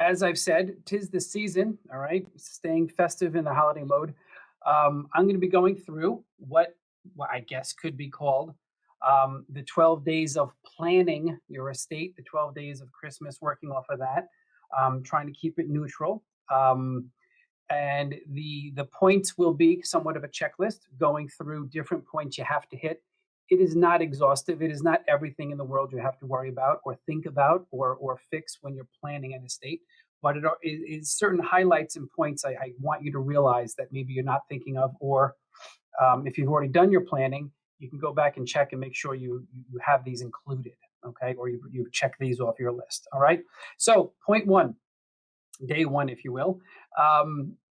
as I've said, 'tis the season, all right? Staying festive in the holiday mode. I'm going to be going through what I guess could be called the 12 days of planning your estate, the 12 days of Christmas, working off of that, trying to keep it neutral. And the points will be somewhat of a checklist, going through different points you have to hit. It is not exhaustive. It is not everything in the world you have to worry about or think about or fix when you're planning an estate. But it is certain highlights and points I want you to realize that maybe you're not thinking of, or if you've already done your planning, you can go back and check and make sure you have these included, okay, or you've checked these off your list. All right. So point one, day one, if you will,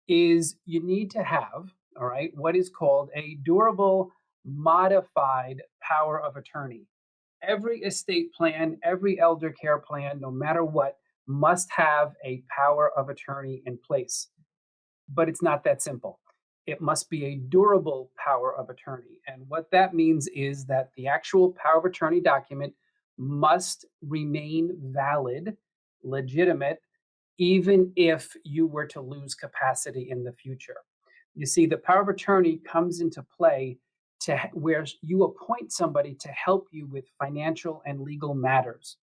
is you need to have, all right, what is called a durable modified power of attorney. Every estate plan, every elder care plan, no matter what, must have a power of attorney in place. But it's not that simple. It must be a durable power of attorney. And what that means is that the actual power of attorney document must remain valid, legitimate, even if you were to lose capacity in the future. You see, the power of attorney comes into play where you appoint somebody to help you with financial and legal matters.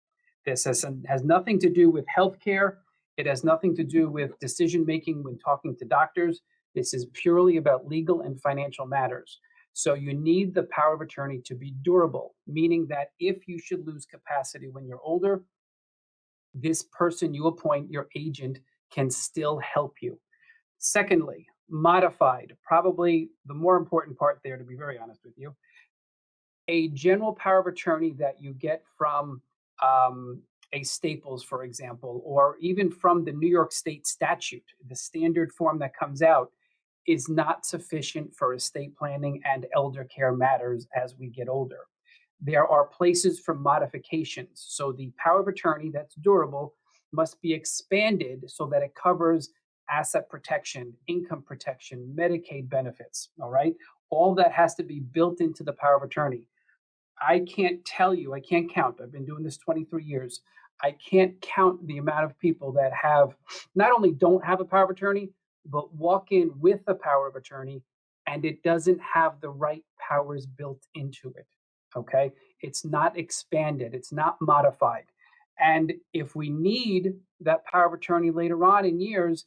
This has nothing to do with healthcare. It has nothing to do with decision making when talking to doctors. This is purely about legal and financial matters. So you need the power of attorney to be durable, meaning that if you should lose capacity when you're older, this person you appoint, your agent, can still help you. Secondly, modified, probably the more important part there, to be very honest with you, a general power of attorney that you get from a Staples, for example, or even from the New York State statute, the standard form that comes out, is not sufficient for estate planning and elder care matters as we get older. There are places for modifications. So the power of attorney that's durable must be expanded so that it covers asset protection, income protection, Medicaid benefits. All right. All that has to be built into the power of attorney. I can't tell you, I can't count. I've been doing this 23 years. I can't count the amount of people that have not only don't have a power of attorney, but walk in with a power of attorney and it doesn't have the right powers built into it. Okay. It's not expanded, it's not modified. And if we need that power of attorney later on in years,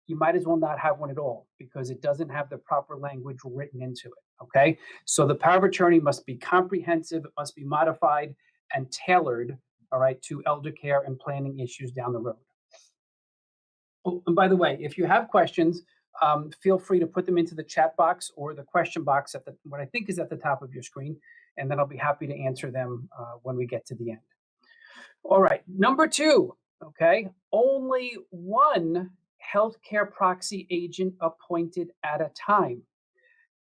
you might as well not have one at all because it doesn't have the proper language written into it. Okay. So the power of attorney must be comprehensive, it must be modified and tailored, all right, to elder care and planning issues down the road. Oh, and by the way, if you have questions, feel free to put them into the chat box or the question box at what I think is at the top of your screen, and then I'll be happy to answer them when we get to the end. All right, number two, okay, only one healthcare proxy agent appointed at a time.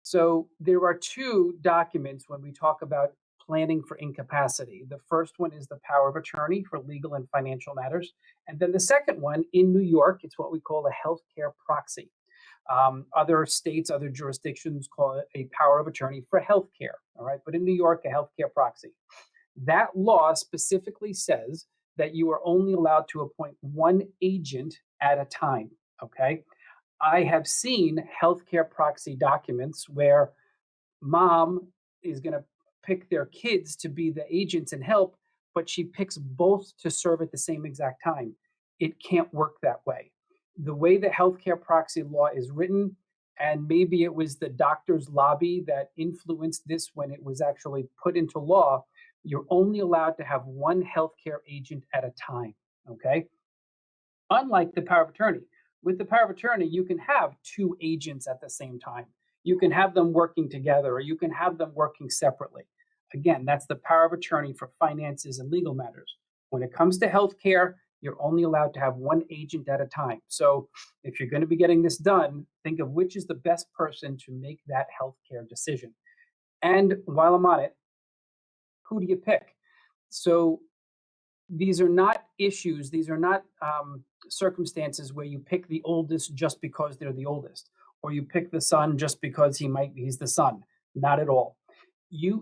So there are two documents when we talk about planning for incapacity. The first one is the power of attorney for legal and financial matters. And then the second one in New York, it's what we call a healthcare proxy. Other states, other jurisdictions call it a power of attorney for healthcare. All right. But in New York, a healthcare proxy. That law specifically says that you are only allowed to appoint one agent at a time. Okay. I have seen healthcare proxy documents where mom is going to pick their kids to be the agents and help, but she picks both to serve at the same exact time. It can't work that way. The way the healthcare proxy law is written, and maybe it was the doctor's lobby that influenced this when it was actually put into law, you're only allowed to have one healthcare agent at a time, okay? Unlike the power of attorney. With the power of attorney, you can have two agents at the same time. You can have them working together or you can have them working separately. Again, that's the power of attorney for finances and legal matters. When it comes to healthcare, you're only allowed to have one agent at a time. So if you're going to be getting this done, think of which is the best person to make that healthcare decision. And while I'm on it, who do you pick? So these are not issues, these are not circumstances where you pick the oldest just because they're the oldest, or you pick the son just because he's the son. Not at all.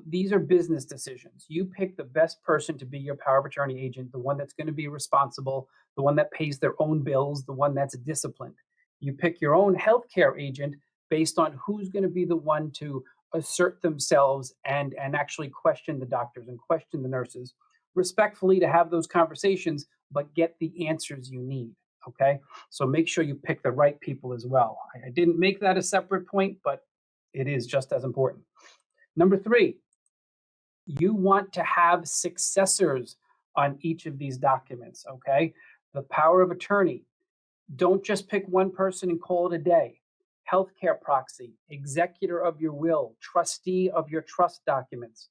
These are business decisions. You pick the best person to be your power of attorney agent, the one that's going to be responsible, the one that pays their own bills, the one that's disciplined. You pick your own healthcare agent based on who's going to be the one to assert themselves and actually question the doctors and question the nurses respectfully, to have those conversations, but get the answers you need. Okay. So make sure you pick the right people as well. I didn't make that a separate point, but it is just as important. Number three, you want to have successors on each of these documents. Okay. The power of attorney. Don't just pick one person and call it a day. Healthcare proxy, executor of your will, trustee of your trust documents.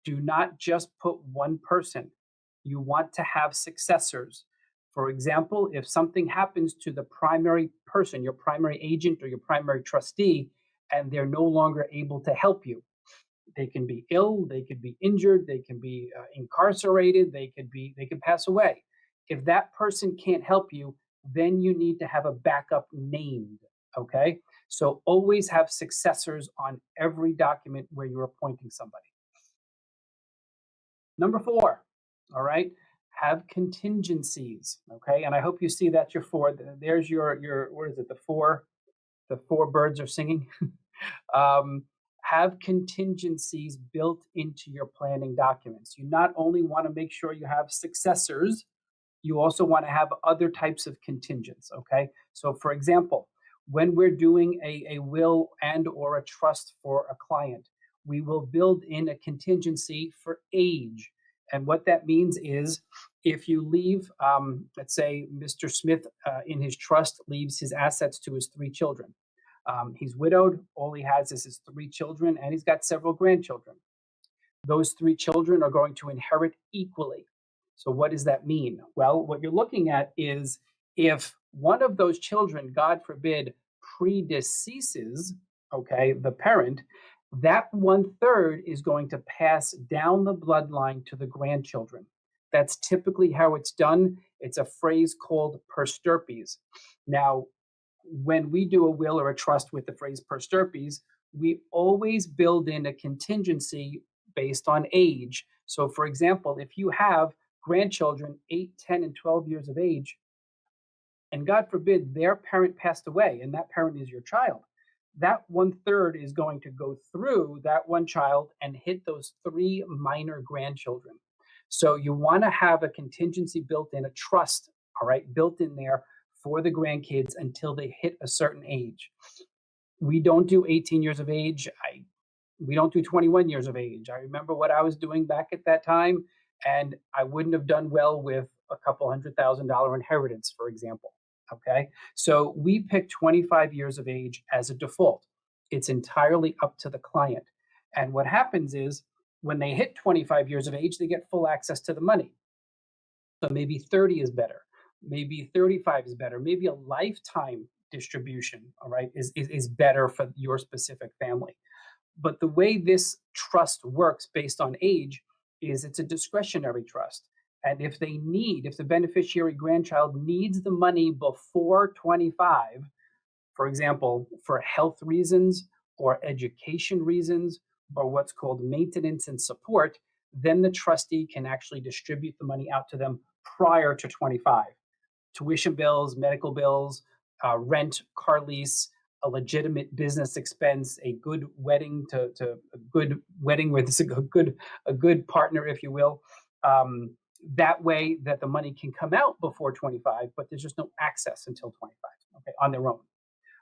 Do not just put one person. You want to have successors. For example, if something happens to the primary person, your primary agent or your primary trustee, and they're no longer able to help you, they can be ill, they could be injured, they can be incarcerated, they could pass away. If that person can't help you, then you need to have a backup named. Okay, so always have successors on every document where you're appointing somebody. Number four, all right, have contingencies. Okay, and I hope you see that your four. There's your what is it? The four birds are singing. Have contingencies built into your planning documents. You not only want to make sure you have successors, you also want to have other types of contingents. Okay, so for example, when we're doing a will and or a trust for a client, we will build in a contingency for age. And what that means is, if you leave, let's say Mr. Smith in his trust leaves his assets to his three children. He's widowed, all he has is his three children, and he's got several grandchildren. Those three children are going to inherit equally. So what does that mean? Well, what you're looking at is, if one of those children, God forbid, predeceases, okay, the parent, that 1/3 is going to pass down the bloodline to the grandchildren. That's typically how it's done. It's a phrase called per stirpes. Now, when we do a will or a trust with the phrase per stirpes, we always build in a contingency based on age. So, for example, if you have grandchildren 8, 10, and 12 years of age, and God forbid their parent passed away, and that parent is your child, that 1/3 is going to go through that one child and hit those three minor grandchildren. So you want to have a contingency built in, a trust, all right, built in there for the grandkids until they hit a certain age. We don't do 18 years of age. We don't do 21 years of age. I remember what I was doing back at that time, and I wouldn't have done well with a couple $100,000 inheritance, for example. Okay, so we pick 25 years of age as a default. It's entirely up to the client. And what happens is, when they hit 25 years of age, they get full access to the money. So maybe 30 is better. Maybe 35 is better. Maybe a lifetime distribution, all right, is better for your specific family. But the way this trust works based on age is, it's a discretionary trust. And if the beneficiary grandchild needs the money before 25, for example, for health reasons or education reasons, or what's called maintenance and support, then the trustee can actually distribute the money out to them prior to 25. Tuition bills, medical bills, rent, car lease, a legitimate business expense, a good wedding to a good wedding with a good partner, if you will. That way that the money can come out before 25, but there's just no access until 25, okay, on their own.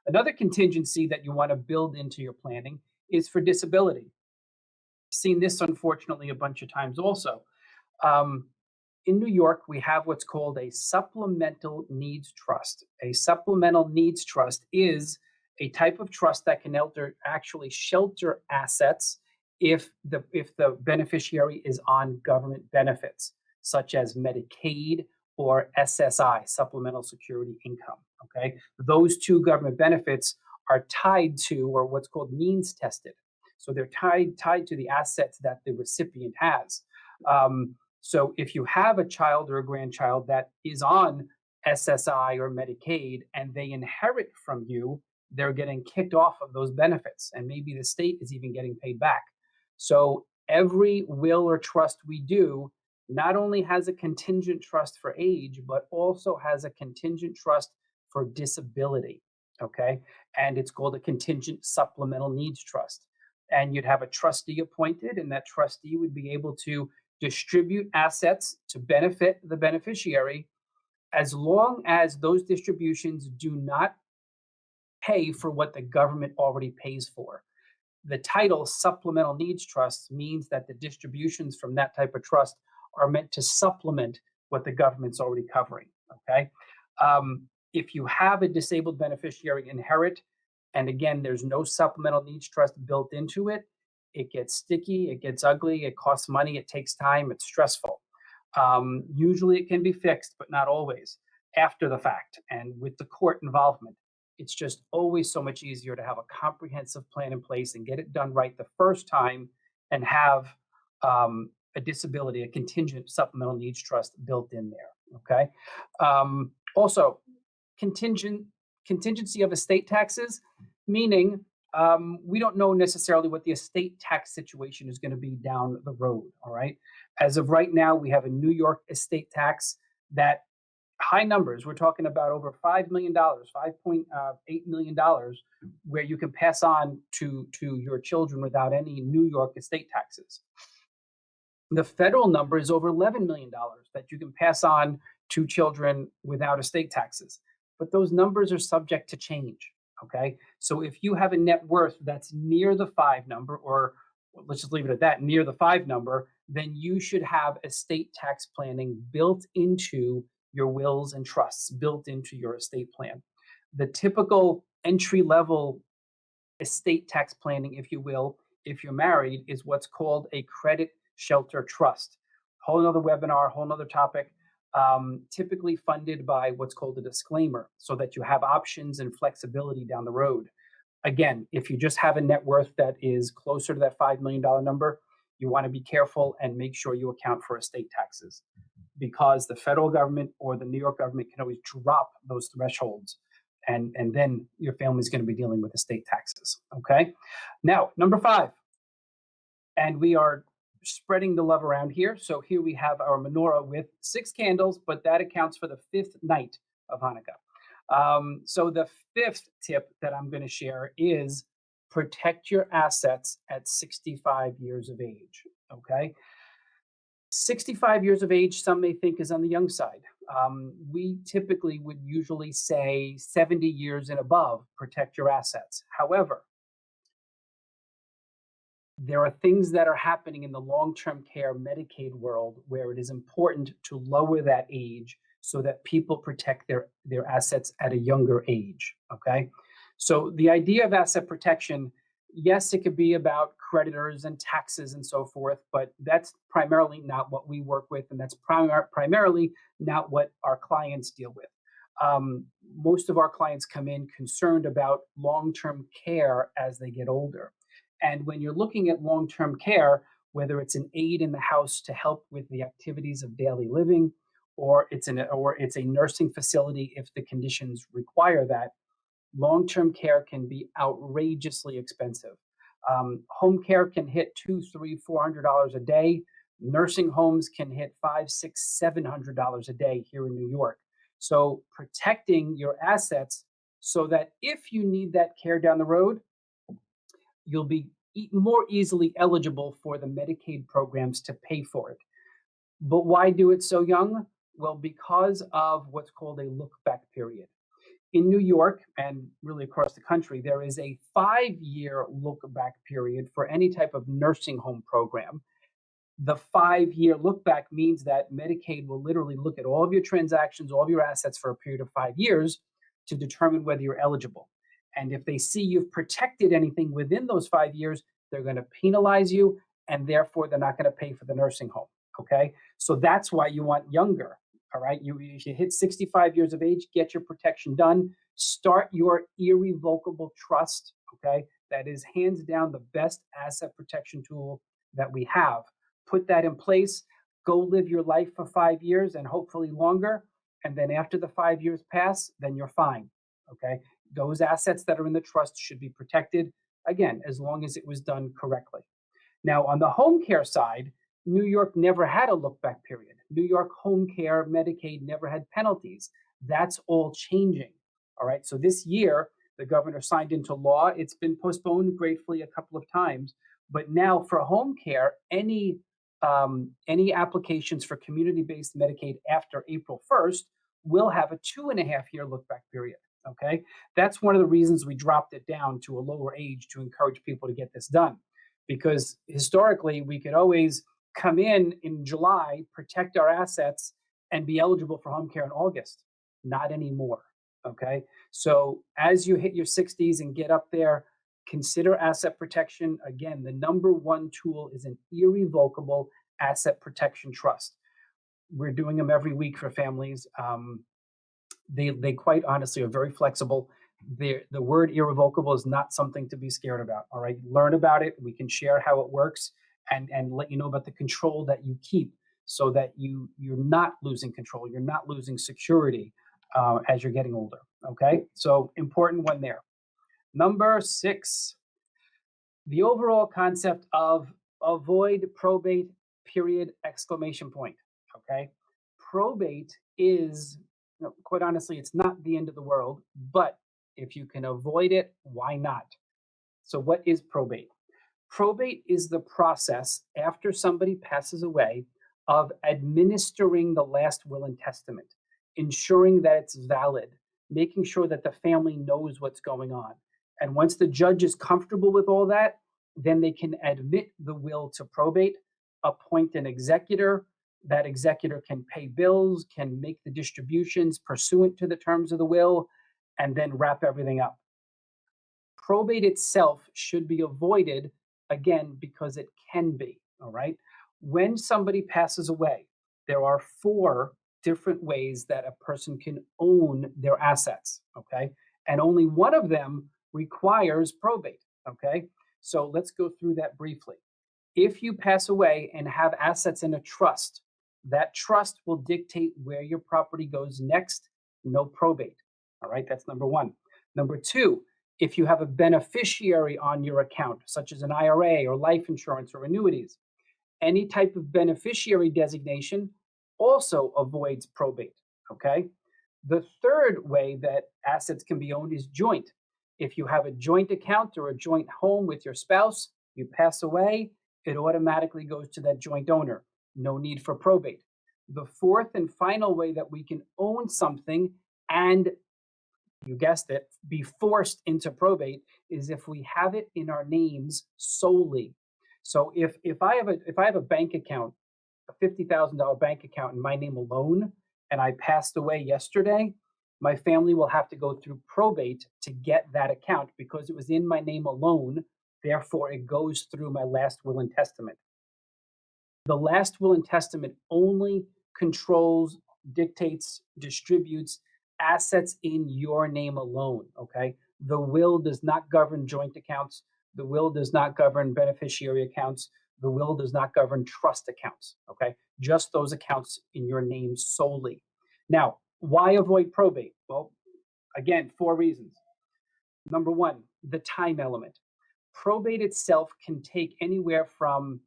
Another contingency that you want to build into your planning is for disability. Seen this, unfortunately, a bunch of times also. In New York, we have what's called a supplemental needs trust. A supplemental needs trust is a type of trust that can actually shelter assets if the beneficiary is on government benefits, such as Medicaid or SSI, Supplemental Security Income. Okay, those two government benefits are tied to, or what's called means tested. So they're tied to the assets that the recipient has. So if you have a child or a grandchild that is on SSI or Medicaid and they inherit from you, they're getting kicked off of those benefits, and maybe the state is even getting paid back. So every will or trust we do, not only has a contingent trust for age, but also has a contingent trust for disability. Okay. And it's called a contingent supplemental needs trust. And you'd have a trustee appointed, and that trustee would be able to distribute assets to benefit the beneficiary as long as those distributions do not pay for what the government already pays for. The title supplemental needs trust means that the distributions from that type of trust are meant to supplement what the government's already covering. Okay. If you have a disabled beneficiary inherit, and again, there's no supplemental needs trust built into it, it gets sticky, it gets ugly, it costs money, it takes time, it's stressful. Usually it can be fixed, but not always after the fact and with the court involvement. It's just always so much easier to have a comprehensive plan in place and get it done right the first time and have a disability, a contingent supplemental needs trust built in there. Okay. Also, contingency of estate taxes, meaning we don't know necessarily what the estate tax situation is going to be down the road. All right. As of right now, we have a New York estate tax that high numbers. We're talking about over $5 million, $5.8 million, where you can pass on to your children without any New York estate taxes. The federal number is over $11 million that you can pass on to children without estate taxes. But those numbers are subject to change. Okay. So if you have a net worth that's near the 5 number, or let's just leave it at that, near the 5 number, then you should have estate tax planning built into your wills and trusts, built into your estate plan. The typical entry level estate tax planning, if you will, if you're married, is what's called a credit shelter trust. Whole another webinar, whole another topic. Typically funded by what's called a disclaimer, so that you have options and flexibility down the road. Again, if you just have a net worth that is closer to that $5 million number, you want to be careful and make sure you account for estate taxes, because the federal government or the New York government can always drop those thresholds. And then your family's going to be dealing with estate taxes. Okay. Now, number 5, and we are spreading the love around here. So here we have our menorah with 6 candles, but that accounts for the 5th night of Hanukkah. So the 5th tip that I'm going to share is protect your assets at 65 years of age. Okay. 65 years of age, some may think is on the young side. We typically would usually say 70 years and above, protect your assets. However, there are things that are happening in the long-term care Medicaid world where it is important to lower that age so that people protect their assets at a younger age. Okay. So the idea of asset protection, yes, it could be about creditors and taxes and so forth, but that's primarily not what we work with, and that's primarily not what our clients deal with. Most of our clients come in concerned about long-term care as they get older. And when you're looking at long-term care, whether it's an aid in the house to help with the activities of daily living, or it's a nursing facility if the conditions require that, long-term care can be outrageously expensive. Home care can hit $200, $300, $400 a day. Nursing homes can hit $500, $600, $700 a day here in New York. So protecting your assets so that if you need that care down the road, you'll be more easily eligible for the Medicaid programs to pay for it. But why do it so young? Well, because of what's called a look-back period. In New York, and really across the country, there is a 5-year look-back period for any type of nursing home program. The 5-year look-back means that Medicaid will literally look at all of your transactions, all of your assets for a period of 5 years to determine whether you're eligible. And if they see you've protected anything within those 5 years, they're going to penalize you, and therefore they're not going to pay for the nursing home. Okay. So that's why you want younger. All right. If you hit 65 years of age, get your protection done. Start your irrevocable trust. Okay. That is hands down the best asset protection tool that we have. Put that in place. Go live your life for 5 years and hopefully longer. And then after the 5 years pass, then you're fine. Okay. Those assets that are in the trust should be protected, again, as long as it was done correctly. Now, on the home care side, New York never had a look back period. New York home care, Medicaid never had penalties. That's all changing. All right. So this year, the governor signed into law. It's been postponed gratefully a couple of times. But now for home care, any applications for community based Medicaid after April 1st will have a 2.5 year look back period. Okay. That's one of the reasons we dropped it down to a lower age to encourage people to get this done. Because historically, we could always come in July, protect our assets, and be eligible for home care in August. Not anymore. Okay. So as you hit your 60s and get up there, consider asset protection. Again, the number one tool is an irrevocable asset protection trust. We're doing them every week for families. They quite honestly are very flexible. The word irrevocable is not something to be scared about. All right, learn about it. We can share how it works and let you know about the control that you keep, so that you're not losing control. You're not losing security as you're getting older. Okay, so important one there. Number 6, the overall concept of avoid probate, period, exclamation point. Okay, probate is, quite honestly, it's not the end of the world, but if you can avoid it, why not? So what is probate? Probate is the process after somebody passes away of administering the last will and testament, ensuring that it's valid, making sure that the family knows what's going on. And once the judge is comfortable with all that, then they can admit the will to probate, appoint an executor. That executor can pay bills, can make the distributions pursuant to the terms of the will, and then wrap everything up. Probate itself should be avoided, again, because it can be. All right. When somebody passes away, there are 4 different ways that a person can own their assets. Okay. And only one of them requires probate. Okay. So let's go through that briefly. If you pass away and have assets in a trust, that trust will dictate where your property goes next. No probate. All right. That's number 1. Number 2, if you have a beneficiary on your account, such as an IRA or life insurance or annuities, any type of beneficiary designation also avoids probate. Okay. The third way that assets can be owned is joint. If you have a joint account or a joint home with your spouse, you pass away, it automatically goes to that joint owner. No need for probate. The fourth and final way that we can own something and, you guessed it, be forced into probate is if we have it in our names solely. So if I have a bank account, a $50,000 bank account in my name alone, and I passed away yesterday, my family will have to go through probate to get that account because it was in my name alone. Therefore, it goes through my last will and testament. The last will and testament only controls, dictates, distributes assets in your name alone. Okay. The will does not govern joint accounts. The will does not govern beneficiary accounts. The will does not govern trust accounts. Okay. Just those accounts in your name solely. Now, why avoid probate? Well, again, 4 reasons. Number 1, the time element. Probate itself can take anywhere from,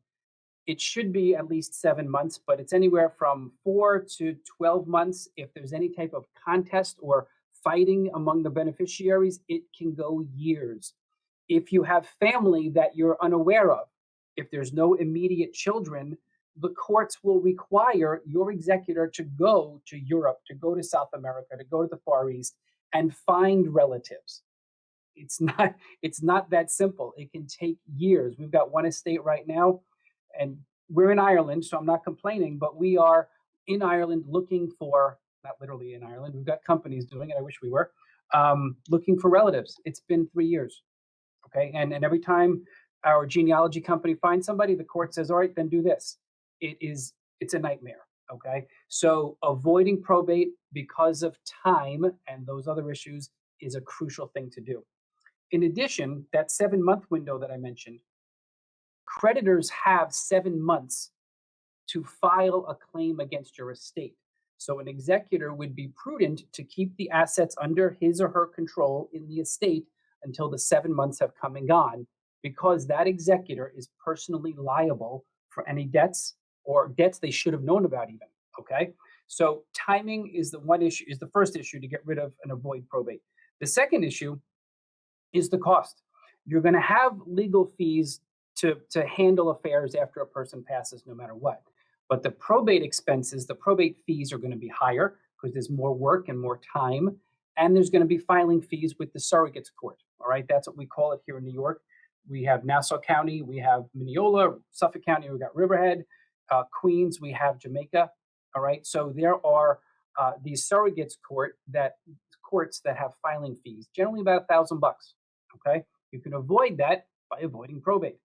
it should be at least 7 months, but it's anywhere from 4 to 12 months. If there's any type of contest or fighting among the beneficiaries, it can go years. If you have family that you're unaware of, if there's no immediate children, the courts will require your executor to go to Europe, to go to South America, to go to the Far East and find relatives. It's not that simple. It can take years. We've got one estate right now, and we're in Ireland, so I'm not complaining, but we are in Ireland looking for, not literally in Ireland, we've got companies doing it, I wish we were, looking for relatives. It's been 3 years. Okay. And every time our genealogy company finds somebody, the court says, all right, then do this. It's a nightmare. Okay. So avoiding probate because of time and those other issues is a crucial thing to do. In addition, that 7-month window that I mentioned, creditors have 7 months to file a claim against your estate. So an executor would be prudent to keep the assets under his or her control in the estate until the 7 months have come and gone, because that executor is personally liable for any debts or debts they should have known about even. Okay. So timing is the first issue to get rid of and avoid probate. The second issue is the cost. You're going to have legal fees to handle affairs after a person passes, no matter what. But the probate expenses, the probate fees are going to be higher because there's more work and more time. And there's going to be filing fees with the surrogates court. All right. That's what we call it here in New York. We have Nassau County, we have Mineola, Suffolk County, we've got Riverhead, Queens, we have Jamaica. All right. So there are these surrogates courts that have filing fees, generally about $1,000. Okay. You can avoid that by avoiding probate.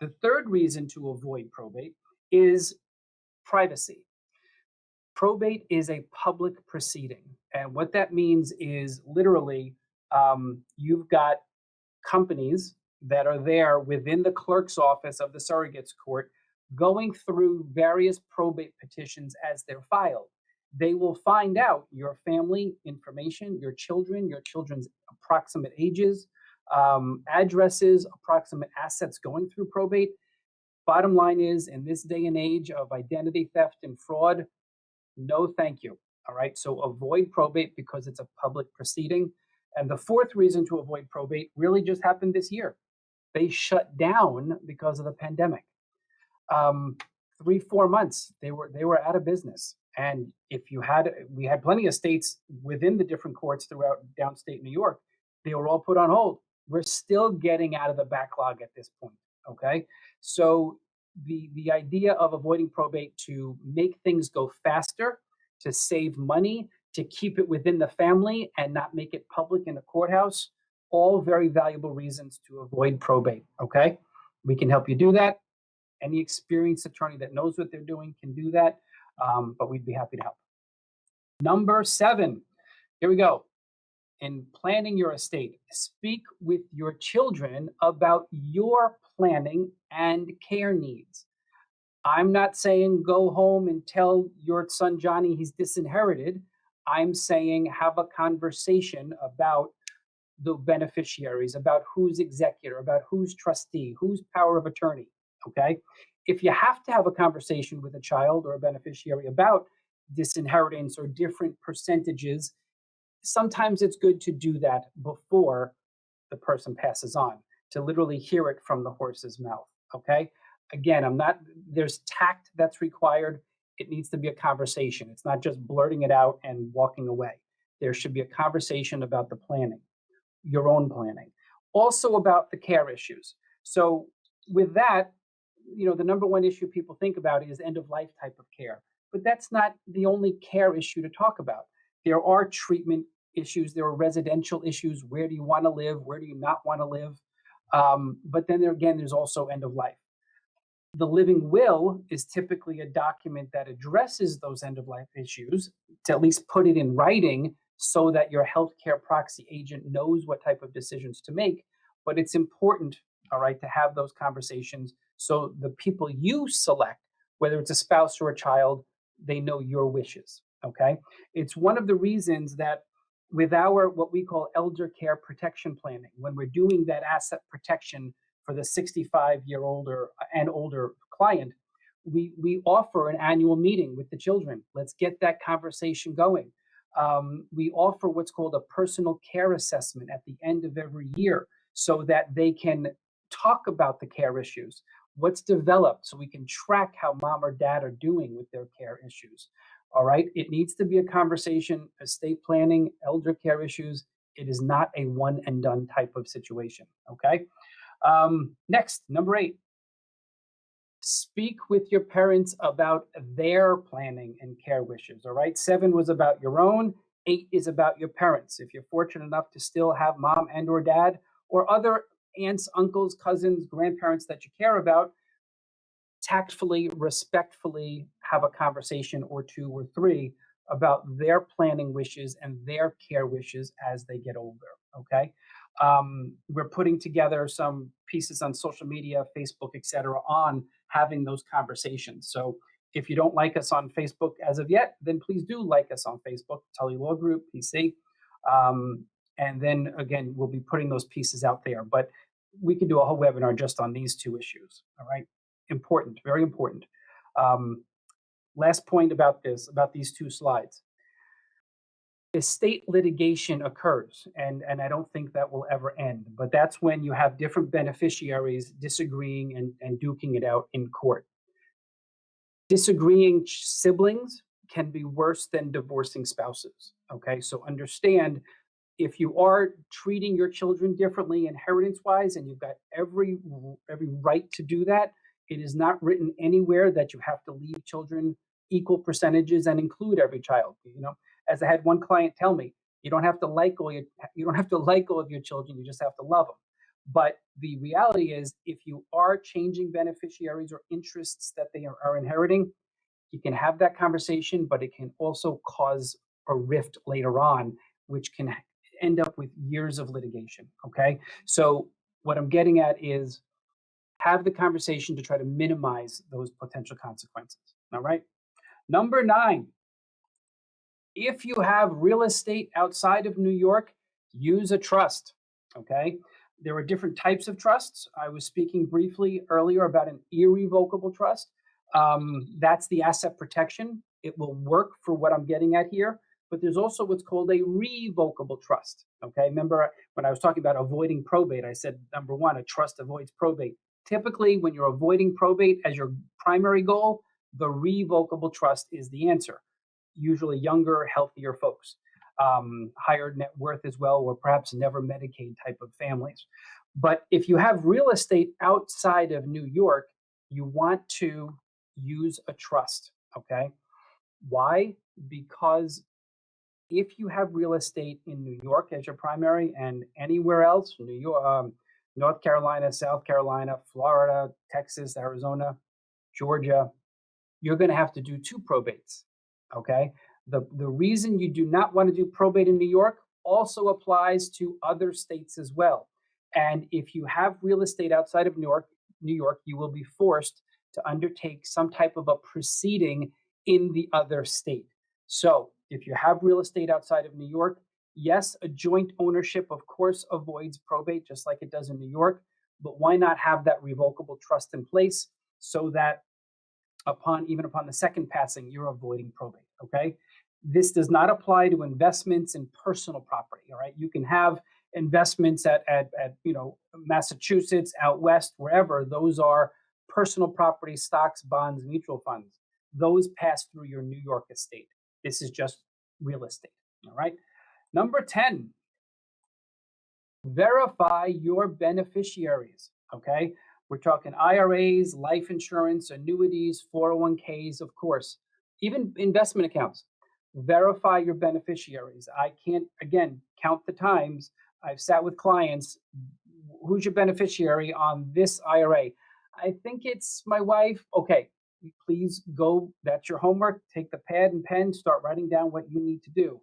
The third reason to avoid probate is privacy. Probate is a public proceeding. And what that means is literally you've got companies that are there within the clerk's office of the surrogates court going through various probate petitions as they're filed. They will find out your family information, your children's approximate ages, addresses, approximate assets going through probate. Bottom line is, in this day and age of identity theft and fraud, no thank you. All right. So avoid probate because it's a public proceeding. And the fourth reason to avoid probate really just happened this year. They shut down because of the pandemic. 3-4 months they were out of business. And we had plenty of states within the different courts throughout downstate New York. They were all put on hold. We're still getting out of the backlog at this point. Okay. So the idea of avoiding probate to make things go faster, to save money, to keep it within the family and not make it public in the courthouse, all very valuable reasons to avoid probate. Okay. We can help you do that. Any experienced attorney that knows what they're doing can do that, but we'd be happy to help. Number 7, here we go. In planning your estate, speak with your children about your planning and care needs. I'm not saying go home and tell your son Johnny he's disinherited. I'm saying have a conversation about the beneficiaries, about who's executor, about who's trustee, who's power of attorney. Okay. If you have to have a conversation with a child or a beneficiary about disinheritance or different percentages, sometimes it's good to do that before the person passes on, to literally hear it from the horse's mouth. Okay. Again, there's tact that's required. It needs to be a conversation. It's not just blurting it out and walking away. There should be a conversation about the planning, your own planning, also about the care issues. So with that, the number one issue people think about is end of life type of care, but that's not the only care issue to talk about. There are treatment issues, there are residential issues. Where do you want to live? Where do you not want to live? But then there's also end of life. The living will is typically a document that addresses those end of life issues, to at least put it in writing so that your healthcare proxy agent knows what type of decisions to make. But it's important, all right, to have those conversations so the people you select, whether it's a spouse or a child, they know your wishes. Okay. It's one of the reasons that with our what we call elder care protection planning, when we're doing that asset protection for the 65-year-old and older client, we offer an annual meeting with the children. Let's get that conversation going. We offer what's called a personal care assessment at the end of every year so that they can talk about the care issues, what's developed, so we can track how mom or dad are doing with their care issues. All right. It needs to be a conversation, estate planning, elder care issues. It is not a one and done type of situation. Okay. Next, number 8, speak with your parents about their planning and care wishes. All right. 7 was about your own. 8 is about your parents. If you're fortunate enough to still have mom and or dad or other aunts, uncles, cousins, grandparents that you care about, tactfully, respectfully have a conversation or 2 or 3 about their planning wishes and their care wishes as they get older. Okay. We're putting together some pieces on social media, Facebook, etc., on having those conversations. So if you don't like us on Facebook as of yet, then please do like us on Facebook, Tully Law Group, PC. And then again, we'll be putting those pieces out there. But we can do a whole webinar just on these 2 issues. All right. Important, very important. Um, Last point about these two slides. Estate litigation occurs, and I don't think that will ever end, but that's when you have different beneficiaries disagreeing and duking it out in court. Disagreeing siblings can be worse than divorcing spouses. Okay, so understand, if you are treating your children differently inheritance wise, and you've got every right to do that, it is not written anywhere that you have to leave children equal percentages and include every child. As I had one client tell me, you don't have to like all of your children, you just have to love them. But the reality is, if you are changing beneficiaries or interests that they are inheriting, you can have that conversation, but it can also cause a rift later on, which can end up with years of litigation. Okay. So, what I'm getting at is, have the conversation to try to minimize those potential consequences. All right. Number 9, if you have real estate outside of New York, use a trust. Okay. There are different types of trusts. I was speaking briefly earlier about an irrevocable trust. That's the asset protection. It will work for what I'm getting at here. But there's also what's called a revocable trust. Okay. Remember when I was talking about avoiding probate, I said, number 1, a trust avoids probate. Typically, when you're avoiding probate as your primary goal, the revocable trust is the answer. Usually younger, healthier folks, higher net worth as well, or perhaps never Medicaid type of families. But if you have real estate outside of New York, you want to use a trust. Okay. Why? Because if you have real estate in New York as your primary and anywhere else, New York, North Carolina, South Carolina, Florida, Texas, Arizona, Georgia, you're going to have to do 2 probates. Okay. The reason you do not want to do probate in New York also applies to other states as well. And if you have real estate outside of New York, you will be forced to undertake some type of a proceeding in the other state. So if you have real estate outside of New York, yes, a joint ownership, of course, avoids probate just like it does in New York. But why not have that revocable trust in place so that even upon the second passing, you're avoiding probate. Okay. This does not apply to investments in personal property. All right. You can have investments at Massachusetts, out west, wherever. Those are personal property, stocks, bonds, mutual funds. Those pass through your New York estate. This is just real estate. All right. Number 10, verify your beneficiaries. Okay. We're talking IRAs, life insurance, annuities, 401ks, of course, even investment accounts. Verify your beneficiaries. I can't, again, count the times I've sat with clients. Who's your beneficiary on this IRA? I think it's my wife. Okay, please go. That's your homework. Take the pad and pen, start writing down what you need to do.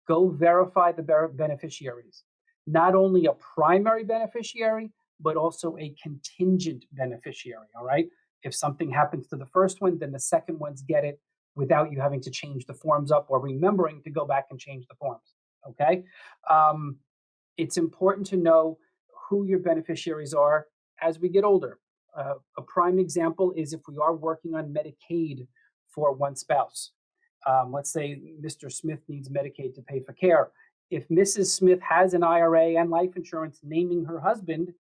Go verify the beneficiaries. Not only a primary beneficiary, but also a contingent beneficiary. All right. If something happens to the first one, then the second ones get it without you having to change the forms up or remembering to go back and change the forms. Okay. It's important to know who your beneficiaries are as we get older. A prime example is if we are working on Medicaid for one spouse. Let's say Mr. Smith needs Medicaid to pay for care. If Mrs. Smith has an IRA and life insurance naming her husband,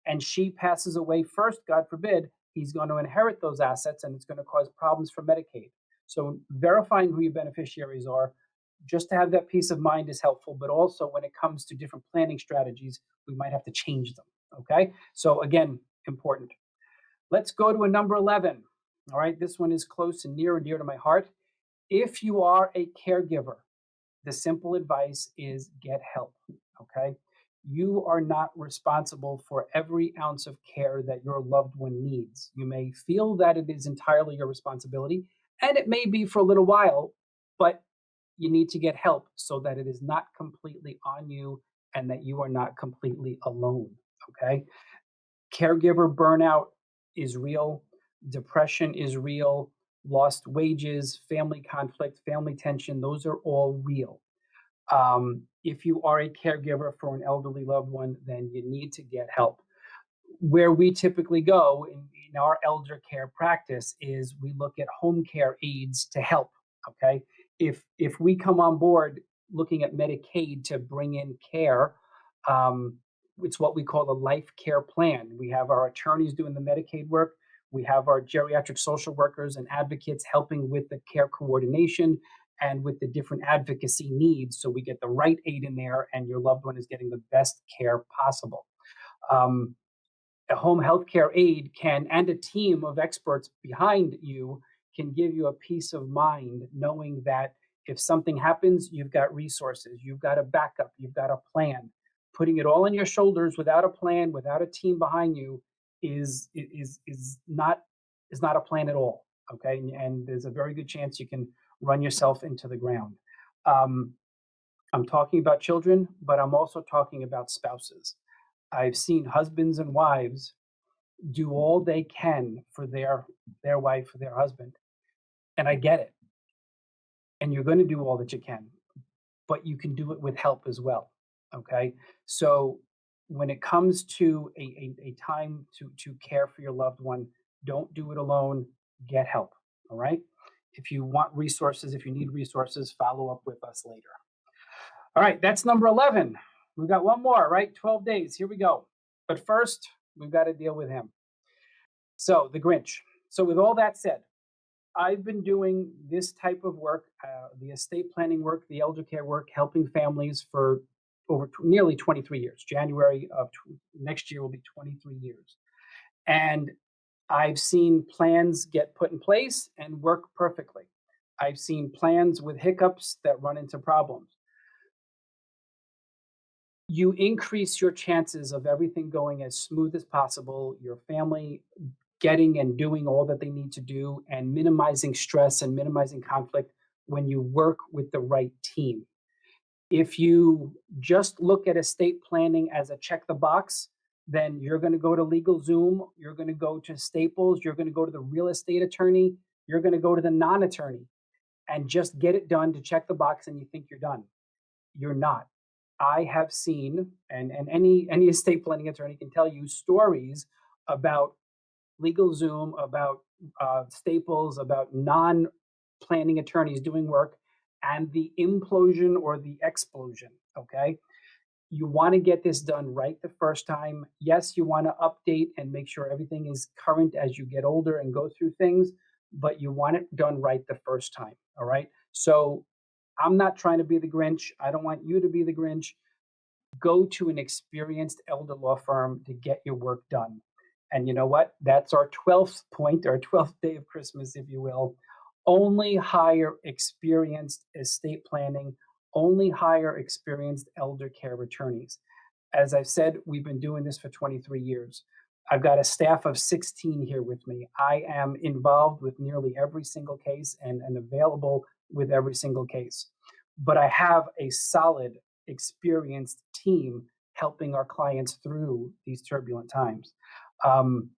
and she passes away first, God forbid, he's going to inherit those assets and it's going to cause problems for Medicaid. So verifying who your beneficiaries are, just to have that peace of mind, is helpful. But also when it comes to different planning strategies, we might have to change them. Okay. So again, important. Let's go to a number 11. All right. This one is close and near and dear to my heart. If you are a caregiver, the simple advice is get help. Okay. You are not responsible for every ounce of care that your loved one needs. You may feel that it is entirely your responsibility, and it may be for a little while, but you need to get help so that it is not completely on you and that you are not completely alone. Okay. Caregiver burnout is real. Depression is real. Lost wages, family conflict, family tension, those are all real. If you are a caregiver for an elderly loved one, then you need to get help. where we typically go in our elder care practice is we look at home care aides to help. Okay, if we come on board looking at Medicaid to bring in care, um, it's what we call a life care plan. We have our attorneys doing the Medicaid work. We have our geriatric social workers and advocates helping with the care coordination and with the different advocacy needs, so we get the right aid in there and your loved one is getting the best care possible. Um, a home healthcare aide can, and a team of experts behind you, can give you a peace of mind knowing that if something happens, you've got resources, you've got a backup, you've got a plan. Putting it all on your shoulders without a plan, without a team behind you, is not a plan at all. Okay, and there's a very good chance you can run yourself into the ground. Um, I'm talking about children, but I'm also talking about spouses. I've seen husbands and wives do all they can for their wife, their husband, and I get it. And you're going to do all that you can, but you can do it with help as well. Okay, so when it comes to a time to care for your loved one, don't do it alone. Get help. All right. If you want resources, if you need resources, follow up with us later. All right, that's number 11. We've got one more, right? 12 days. Here we go. But first, we've got to deal with him. So, the Grinch. So, with all that said, I've been doing this type of work, the estate planning work, the elder care work, helping families for over nearly 23 years. January of next year will be 23 years. And I've seen plans get put in place and work perfectly. I've seen plans with hiccups that run into problems. You increase your chances of everything going as smooth as possible, your family getting and doing all that they need to do, and minimizing stress and minimizing conflict when you work with the right team. If you just look at estate planning as a check the box, then you're going to go to LegalZoom, you're going to go to Staples, you're going to go to the real estate attorney, you're going to go to the non attorney and just get it done to check the box and you think you're done. You're not. I have seen, and any estate planning attorney can tell you stories about LegalZoom, about Staples, about non-planning attorneys doing work, and the implosion or the explosion. Okay, you want to get this done right the first time. Yes, you want to update and make sure everything is current as you get older and go through things, but you want it done right the first time. All right. So I'm not trying to be the Grinch. I don't want you to be the Grinch. Go to an experienced elder law firm to get your work done. And you know what? That's our 12th point, our 12th day of Christmas, if you will. Only hire experienced estate planning, only hire experienced elder care attorneys. As I've said, we've been doing this for 23 years. I've got a staff of 16 here with me. I am involved with nearly every single case and available with every single case. But I have a solid, experienced team helping our clients through these turbulent times. Um,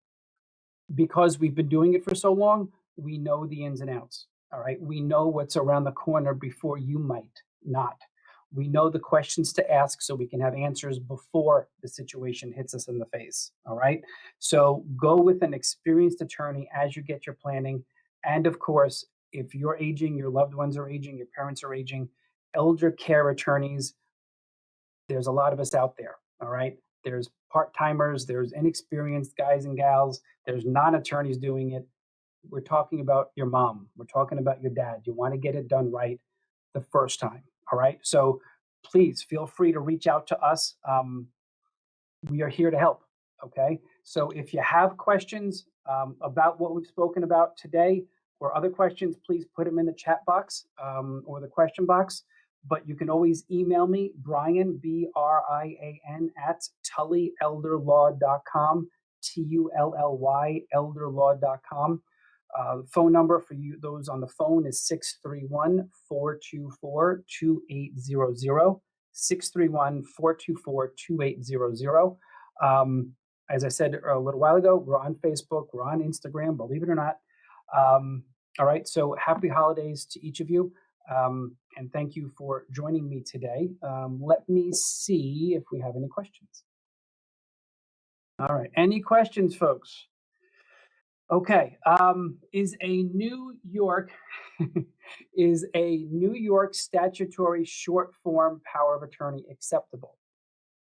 because we've been doing it for so long, we know the ins and outs. All right. We know what's around the corner before you might not. We know the questions to ask so we can have answers before the situation hits us in the face. All right. So go with an experienced attorney as you get your planning. And of course, if you're aging, your loved ones are aging, your parents are aging, elder care attorneys, there's a lot of us out there. All right. There's part timers, there's inexperienced guys and gals, there's non attorneys doing it. We're talking about your mom, we're talking about your dad. You want to get it done right the first time. All right. So please feel free to reach out to us. We are here to help. Okay. So if you have questions about what we've spoken about today or other questions, please put them in the chat box or the question box. But you can always email me, Brian, Brian, at tullyelderlaw.com, Tully, elderlaw.com. Phone number for you, those on the phone, is 631-424-2800. 631-424-2800. As I said a little while ago, we're on Facebook, we're on Instagram, believe it or not. All right, so happy holidays to each of you. And thank you for joining me today. Let me see if we have any questions. All right. Any questions, folks? Okay. Is a New York is a New York statutory short form power of attorney acceptable?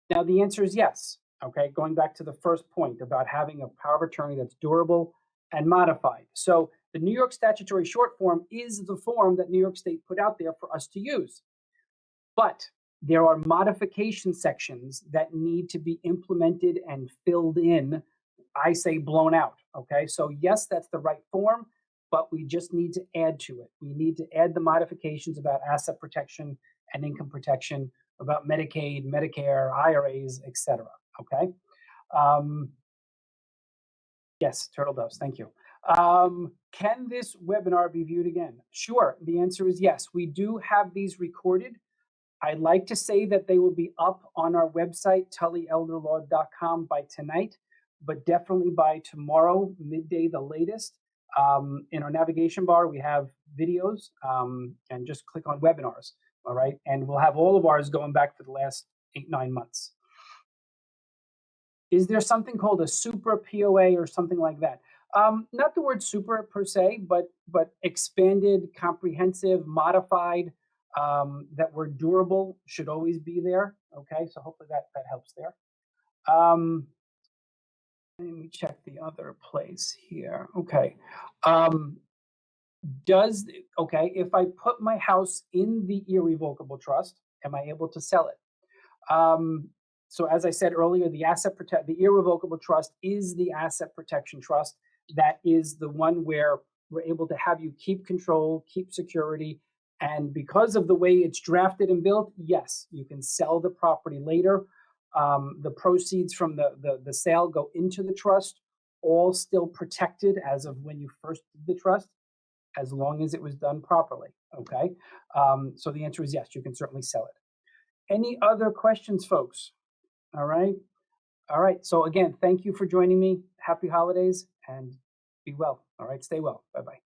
Now the answer is yes. Okay. Going back to the first point about having a power of attorney that's durable and modified. So the New York statutory short form is the form that New York State put out there for us to use. But there are modification sections that need to be implemented and filled in. I say blown out. Okay. So, yes, that's the right form, but we just need to add to it. We need to add the modifications about asset protection and income protection, about Medicaid, Medicare, IRAs, etc. Okay. Um, yes, Turtle Doves. Thank you. Can this webinar be viewed again? Sure. The answer is yes. We do have these recorded. I'd like to say that they will be up on our website, tullyelderlaw.com, by tonight, but definitely by tomorrow, midday, the latest. In our navigation bar, we have videos, and just click on webinars, all right? And we'll have all of ours going back for the last 8-9 months. Is there something called a super POA or something like that? Not the word super per se, but expanded, comprehensive, modified, that word durable should always be there. Okay, so hopefully that helps there. Let me check the other place here. Okay. If I put my house in the irrevocable trust, am I able to sell it? So as I said earlier, the irrevocable trust is the asset protection trust. That is the one where we're able to have you keep control, keep security. And because of the way it's drafted and built, yes, you can sell the property later. The proceeds from the sale go into the trust, all still protected as of when you first did the trust, as long as it was done properly. Okay. So the answer is yes, you can certainly sell it. Any other questions, folks? All right. All right. So again, thank you for joining me. Happy holidays and be well. All right. Stay well. Bye-bye.